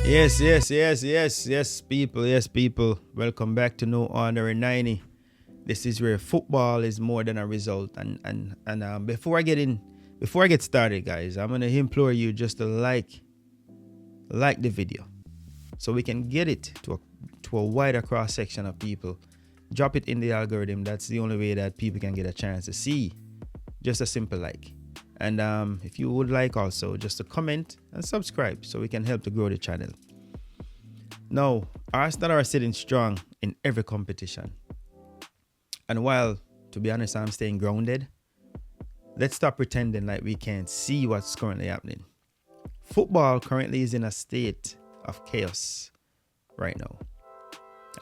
Yes, people. Welcome back to No Honor in 90. This is where football is more than a result. And before I get started, guys, I'm gonna implore you just to like the video, so we can get it to a wider cross section of people. Drop it in the algorithm. That's the only way that people can get a chance to see. Just a simple like. And if you would like also just to comment and subscribe so we can help to grow the channel. Now, Arsenal are sitting strong in every competition. And while, to be honest, I'm staying grounded, let's stop pretending like we can't see what's currently happening. Football currently is in a state of chaos right now.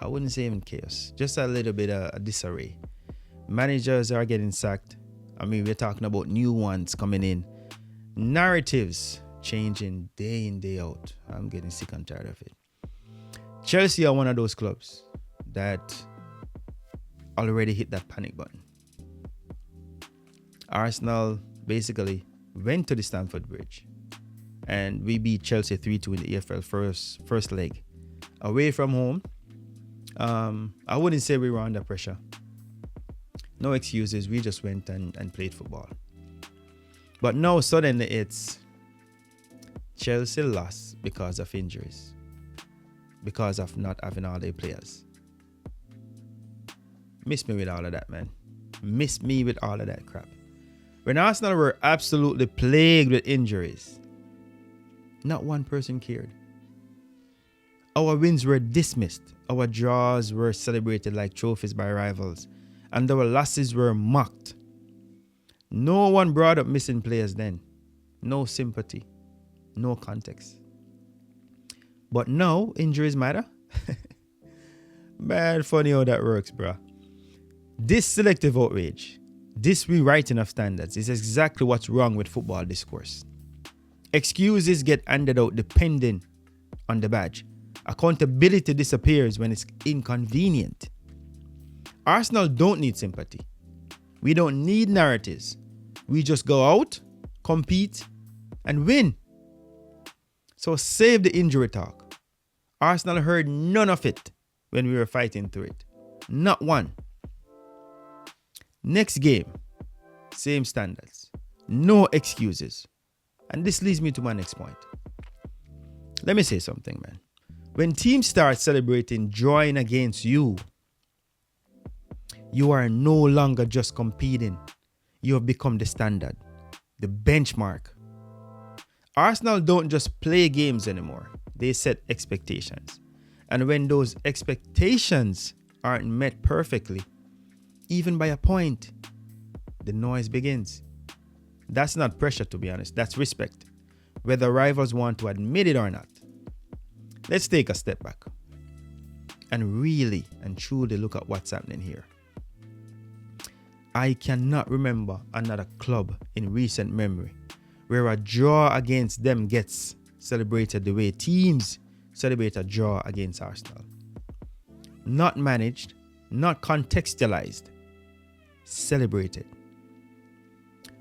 I wouldn't say even chaos, just a little bit of disarray. Managers are getting sacked. I mean, we're talking about new ones coming in. Narratives changing day in, day out. I'm getting sick and tired of it. Chelsea are one of those clubs that already hit that panic button. Arsenal basically went to the Stamford Bridge and we beat Chelsea 3-2 in the EFL first leg. Away from home, I wouldn't say we were under pressure. No excuses. We just went and played football. But now suddenly it's Chelsea lost because of injuries. Because of not having all their players. Miss me with all of that, man. Miss me with all of that crap. When Arsenal were absolutely plagued with injuries, not one person cared. Our wins were dismissed. Our draws were celebrated like trophies by rivals. And our losses were mocked. No one brought up missing players then. No sympathy. No context. But now, injuries matter. Man, funny how that works, bruh. This selective outrage, this rewriting of standards is exactly what's wrong with football discourse. Excuses get handed out depending on the badge. Accountability disappears when it's inconvenient. Arsenal don't need sympathy. We don't need narratives. We just go out, compete, and win. So save the injury talk. Arsenal heard none of it when we were fighting through it. Not one. Next game, same standards. No excuses. And this leads me to my next point. Let me say something, man. When teams start celebrating drawing against you, you are no longer just competing. You have become the standard, the benchmark. Arsenal don't just play games anymore. They set expectations. And when those expectations aren't met perfectly, even by a point, the noise begins. That's not pressure, to be honest. That's respect, whether rivals want to admit it or not. Let's take a step back and really and truly look at what's happening here. I cannot remember another club in recent memory where a draw against them gets celebrated the way teams celebrate a draw against Arsenal. Not managed, not contextualized, celebrated.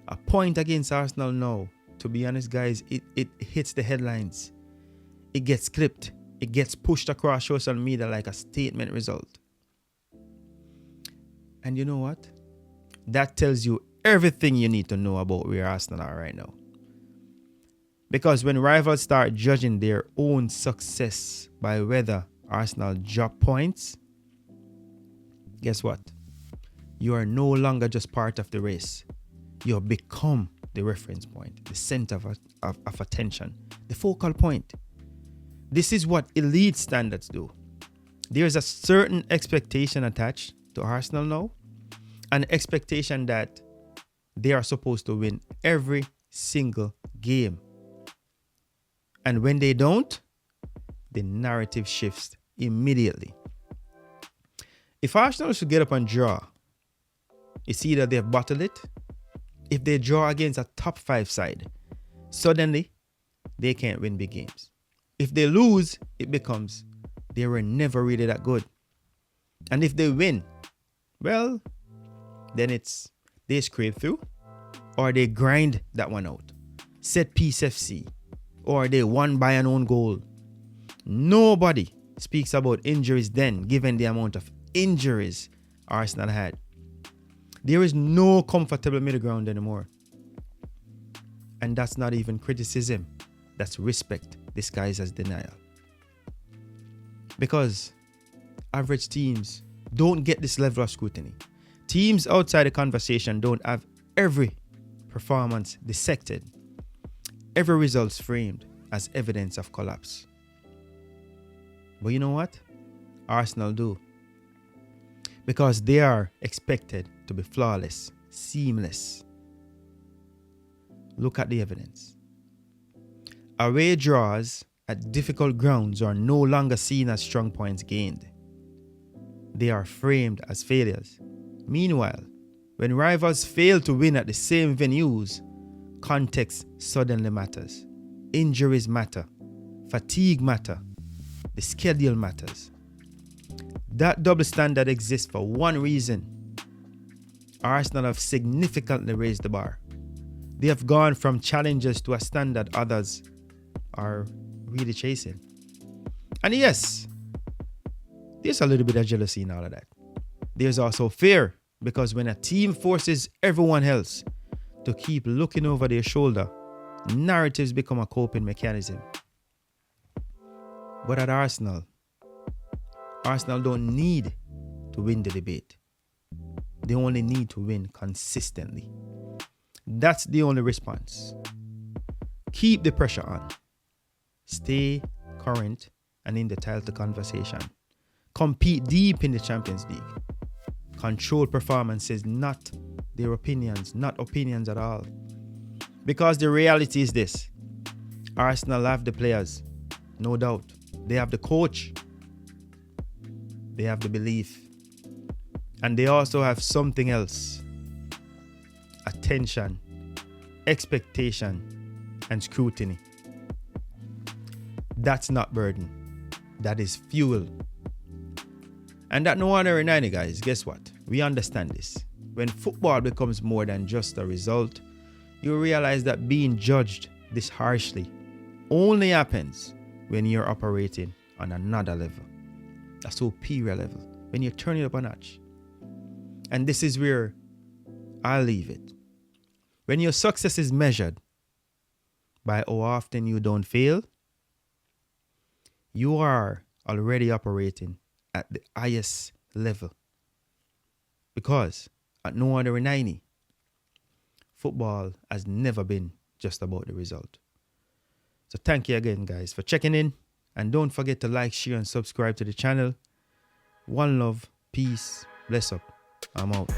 A point against Arsenal now, to be honest, guys, it hits the headlines. It gets clipped. It gets pushed across social media like a statement result. And you know what? That tells you everything you need to know about where Arsenal are right now. Because when rivals start judging their own success by whether Arsenal drop points, guess what? You are no longer just part of the race. You have become the reference point, the center of attention, the focal point. This is what elite standards do. There's a certain expectation attached to Arsenal now, an expectation that they are supposed to win every single game. And when they don't, the narrative shifts immediately. If Arsenal should get up and draw, it's either they've bottled it. If they draw against a top 5 side, suddenly they can't win big games. If they lose, it becomes they were never really that good. And if they win, well, then it's they scrape through or they grind that one out. Set piece FC, or they won by an own goal, Nobody speaks about injuries then, given the amount of injuries Arsenal had. There is no comfortable middle ground anymore. And that's not even criticism. That's respect disguised as denial. Because average teams don't get this level of scrutiny. Teams outside the conversation don't have every performance dissected, every results framed as evidence of collapse. But you know what? Arsenal do. Because they are expected to be flawless, seamless. Look at the evidence. Away draws at difficult grounds are no longer seen as strong points gained. They are framed as failures. Meanwhile, when rivals fail to win at the same venues, context suddenly matters. Injuries matter. Fatigue matter. The schedule matters. That double standard exists for one reason. Arsenal have significantly raised the bar. They have gone from challenges to a standard others are really chasing. And yes, there's a little bit of jealousy in all of that. There's also fear, because when a team forces everyone else to keep looking over their shoulder, narratives become a coping mechanism. But at Arsenal don't need to win the debate. They only need to win consistently. That's the only response. Keep the pressure on. Stay current and in the title conversation. Compete deep in the Champions League. Control performances, not their opinions, not opinions at all. Because the reality is this. Arsenal have the players, no doubt. They have the coach. They have the belief. And they also have something else. Attention, expectation, and scrutiny. That's not burden. That is fuel. And at No Ordinary 90, guys, guess what? We understand this. When football becomes more than just a result, you realize that being judged this harshly only happens when you're operating on another level. A superior level. When you're turning up a notch. And this is where I'll leave it. When your success is measured by how often you don't fail, you are already operating at the highest level. Because at No Ordinary 90, football has never been just about the result. So thank you again, guys, for checking in. And don't forget to like, share, and subscribe to the channel. One love, peace, bless up. I'm out.